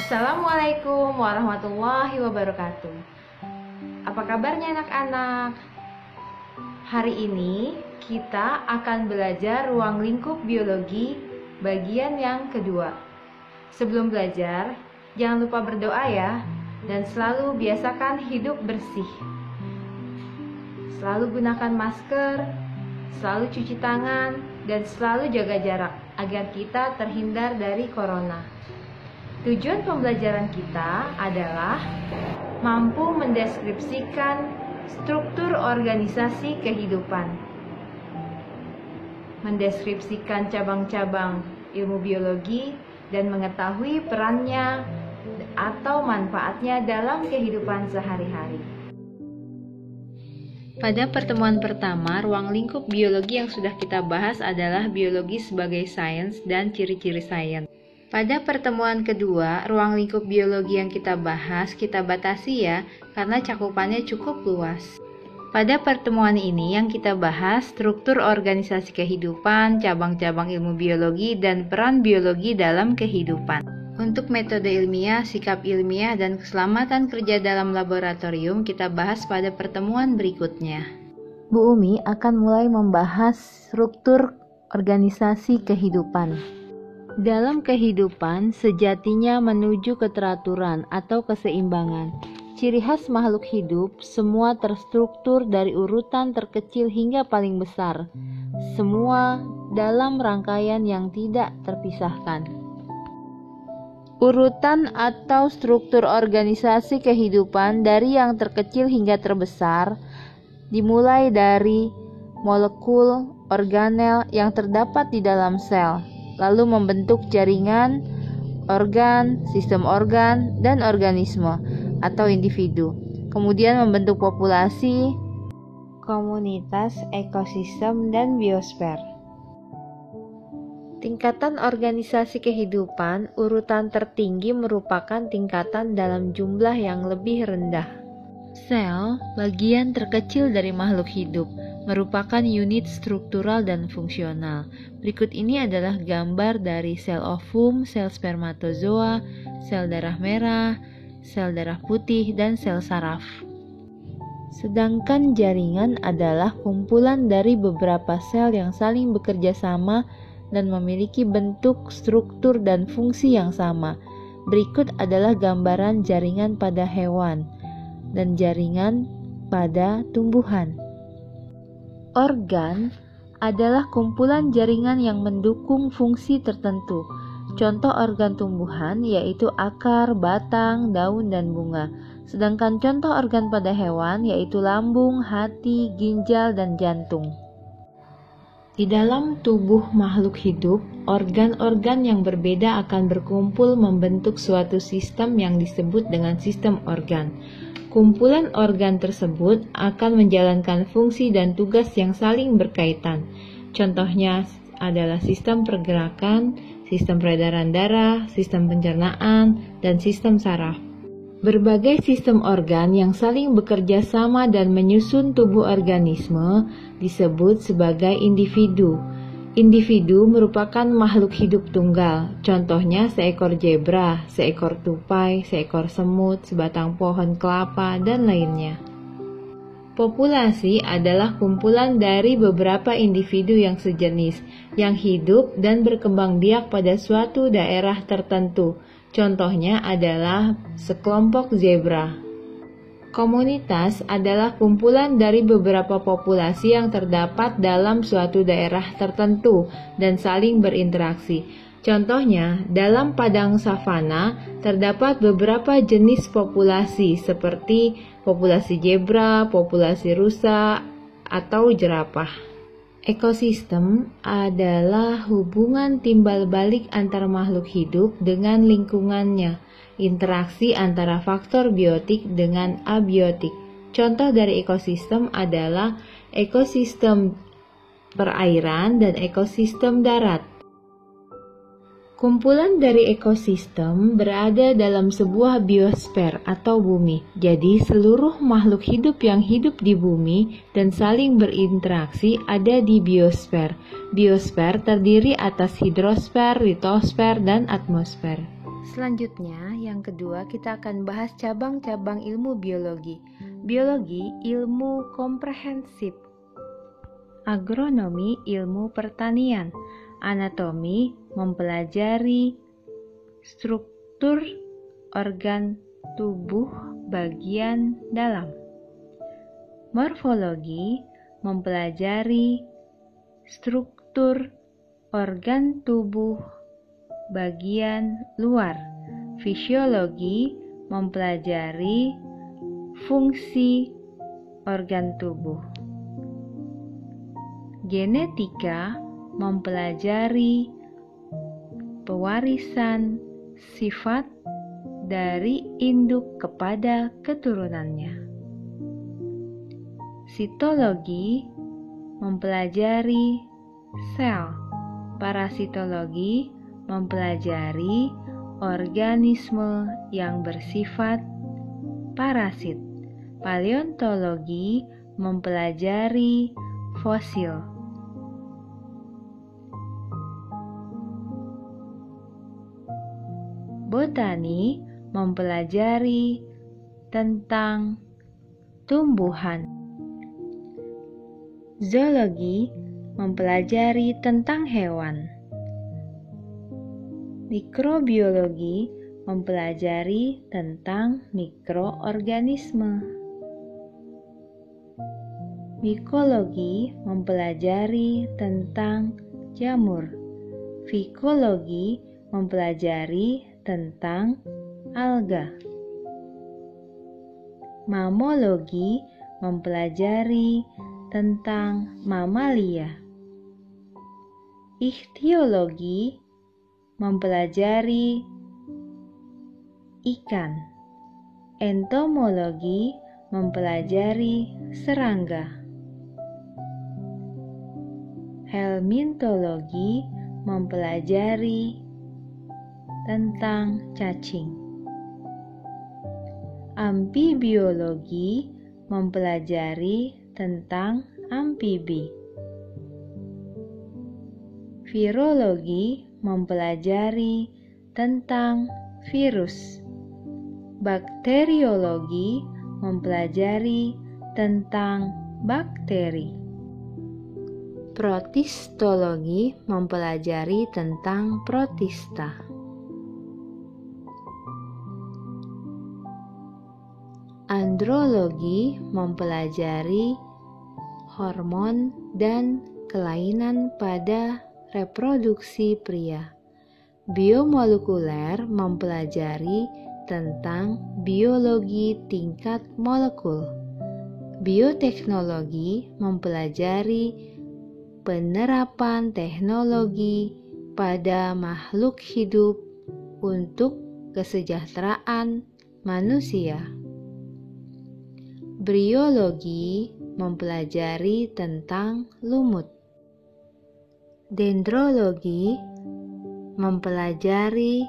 Assalamualaikum warahmatullahi wabarakatuh. Apa kabarnya anak-anak? Hari ini kita akan belajar ruang lingkup biologi bagian yang kedua. Sebelum belajar, jangan lupa berdoa ya, dan selalu biasakan hidup bersih. Selalu gunakan masker, selalu cuci tangan, dan selalu jaga jarak agar kita terhindar dari corona. Tujuan pembelajaran kita adalah mampu mendeskripsikan struktur organisasi kehidupan, mendeskripsikan cabang-cabang ilmu biologi, dan mengetahui perannya atau manfaatnya dalam kehidupan sehari-hari. Pada pertemuan pertama, ruang lingkup biologi yang sudah kita bahas adalah biologi sebagai sains dan ciri-ciri sains. Pada pertemuan kedua, ruang lingkup biologi yang kita bahas kita batasi ya, karena cakupannya cukup luas. Pada pertemuan ini yang kita bahas struktur organisasi kehidupan, cabang-cabang ilmu biologi, dan peran biologi dalam kehidupan. Untuk metode ilmiah, sikap ilmiah, dan keselamatan kerja dalam laboratorium kita bahas pada pertemuan berikutnya. Bu Umi akan mulai membahas struktur organisasi kehidupan. Dalam kehidupan, sejatinya menuju keteraturan atau keseimbangan. Ciri khas makhluk hidup, semua terstruktur dari urutan terkecil hingga paling besar. Semua dalam rangkaian yang tidak terpisahkan. Urutan atau struktur organisasi kehidupan dari yang terkecil hingga terbesar, dimulai dari molekul, organel yang terdapat di dalam sel, lalu membentuk jaringan, organ, sistem organ, dan organisme atau individu. Kemudian membentuk populasi, komunitas, ekosistem, dan biosfer. Tingkatan organisasi kehidupan, urutan tertinggi merupakan tingkatan dalam jumlah yang lebih rendah. Sel, bagian terkecil dari makhluk hidup, merupakan unit struktural dan fungsional. Berikut ini adalah gambar dari sel ovum, sel spermatozoa, sel darah merah, sel darah putih, dan sel saraf. Sedangkan jaringan adalah kumpulan dari beberapa sel yang saling bekerja sama dan memiliki bentuk, struktur, dan fungsi yang sama. Berikut adalah gambaran jaringan pada hewan dan jaringan pada tumbuhan. Organ adalah kumpulan jaringan yang mendukung fungsi tertentu. Contoh organ tumbuhan yaitu akar, batang, daun, dan bunga. Sedangkan contoh organ pada hewan yaitu lambung, hati, ginjal, dan jantung. Di dalam tubuh makhluk hidup, organ-organ yang berbeda akan berkumpul membentuk suatu sistem yang disebut dengan sistem organ. Kumpulan organ tersebut akan menjalankan fungsi dan tugas yang saling berkaitan. Contohnya adalah sistem pergerakan, sistem peredaran darah, sistem pencernaan, dan sistem saraf. Berbagai sistem organ yang saling bekerja sama dan menyusun tubuh organisme disebut sebagai individu. Individu merupakan makhluk hidup tunggal, contohnya seekor zebra, seekor tupai, seekor semut, sebatang pohon kelapa, dan lainnya. Populasi adalah kumpulan dari beberapa individu yang sejenis, yang hidup dan berkembang biak pada suatu daerah tertentu. Contohnya adalah sekelompok zebra. Komunitas adalah kumpulan dari beberapa populasi yang terdapat dalam suatu daerah tertentu dan saling berinteraksi. Contohnya, dalam padang savana terdapat beberapa jenis populasi seperti populasi zebra, populasi rusa, atau jerapah. Ekosistem adalah hubungan timbal balik antar makhluk hidup dengan lingkungannya, interaksi antara faktor biotik dengan abiotik. Contoh dari ekosistem adalah ekosistem perairan dan ekosistem darat. Kumpulan dari ekosistem berada dalam sebuah biosfer atau bumi. Jadi seluruh makhluk hidup yang hidup di bumi dan saling berinteraksi ada di biosfer. Biosfer terdiri atas hidrosfer, litosfer, dan atmosfer. Selanjutnya, yang kedua kita akan bahas cabang-cabang ilmu biologi. Biologi, ilmu komprehensif. Agronomi, ilmu pertanian. Anatomi, mempelajari struktur organ tubuh bagian dalam. Morfologi, mempelajari struktur organ tubuh bagian luar. Fisiologi, mempelajari fungsi organ tubuh. Genetika, mempelajari pewarisan sifat dari induk kepada keturunannya. Sitologi, mempelajari sel. Parasitologi, mempelajari organisme yang bersifat parasit. Paleontologi, mempelajari fosil. Botani, mempelajari tentang tumbuhan. Zoologi, mempelajari tentang hewan. Mikrobiologi, mempelajari tentang mikroorganisme. Mikologi, mempelajari tentang jamur. Fikologi, mempelajari tentang alga. Mammalogi, mempelajari tentang mamalia. Ichtiologi, mempelajari ikan. Entomologi, mempelajari serangga. Helmintologi, mempelajari tentang cacing. Amfibiologi, mempelajari tentang amfibi. Virologi, mempelajari tentang virus. Bakteriologi, mempelajari tentang bakteri. Protistologi, mempelajari tentang protista. Andrologi, mempelajari hormon dan kelainan pada reproduksi pria. Biomolekuler, mempelajari tentang biologi tingkat molekul. Bioteknologi, mempelajari penerapan teknologi pada makhluk hidup untuk kesejahteraan manusia. Briologi, mempelajari tentang lumut. Dendrologi, mempelajari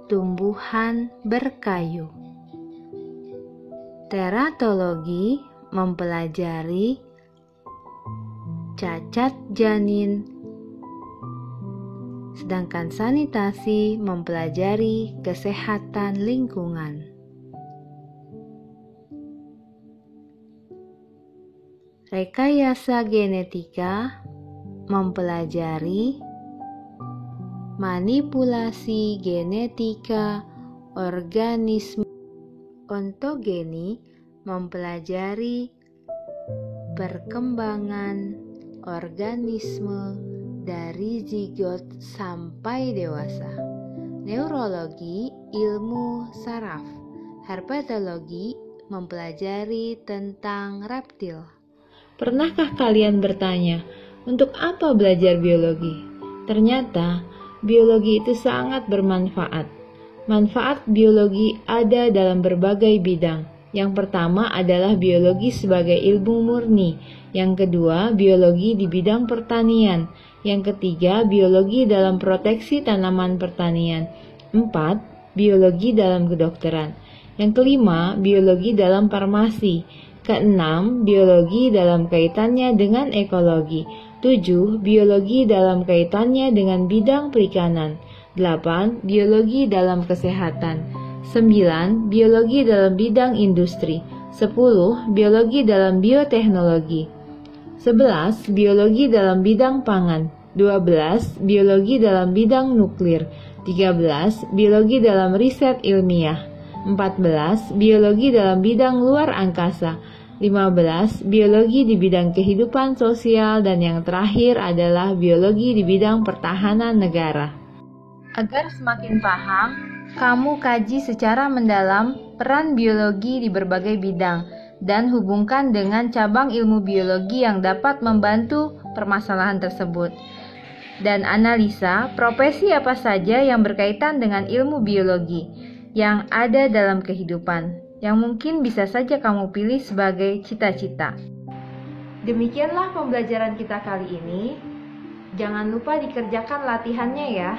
tumbuhan berkayu. Teratologi, mempelajari cacat janin. Sedangkan sanitasi mempelajari kesehatan lingkungan. Rekayasa genetika mempelajari manipulasi genetika organisme. Ontogeni mempelajari perkembangan organisme dari zigot sampai dewasa. Neurologi, ilmu saraf. Herpetologi mempelajari tentang reptil. Pernahkah kalian bertanya, untuk apa belajar biologi? Ternyata, biologi itu sangat bermanfaat. Manfaat biologi ada dalam berbagai bidang. Yang pertama adalah biologi sebagai ilmu murni. Yang kedua, biologi di bidang pertanian. Yang ketiga, biologi dalam proteksi tanaman pertanian. 4. Biologi dalam kedokteran. Yang kelima, biologi dalam farmasi. Keenam, biologi dalam kaitannya dengan ekologi. 7. Biologi dalam kaitannya dengan bidang perikanan. 8. Biologi dalam kesehatan. 9. Biologi dalam bidang industri. 10. Biologi dalam bioteknologi. 11. Biologi dalam bidang pangan. 12. Biologi dalam bidang nuklir. 13. Biologi dalam riset ilmiah. 14. Biologi dalam bidang luar angkasa. 15. Biologi di bidang kehidupan sosial. Dan yang terakhir adalah biologi di bidang pertahanan negara. Agar semakin paham, kamu kaji secara mendalam peran biologi di berbagai bidang dan hubungkan dengan cabang ilmu biologi yang dapat membantu permasalahan tersebut. Dan analisa profesi apa saja yang berkaitan dengan ilmu biologi yang ada dalam kehidupan, yang mungkin bisa saja kamu pilih sebagai cita-cita. Demikianlah pembelajaran kita kali ini. Jangan lupa dikerjakan latihannya ya.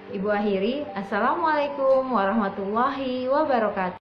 Ibu akhiri, Assalamualaikum warahmatullahi wabarakatuh.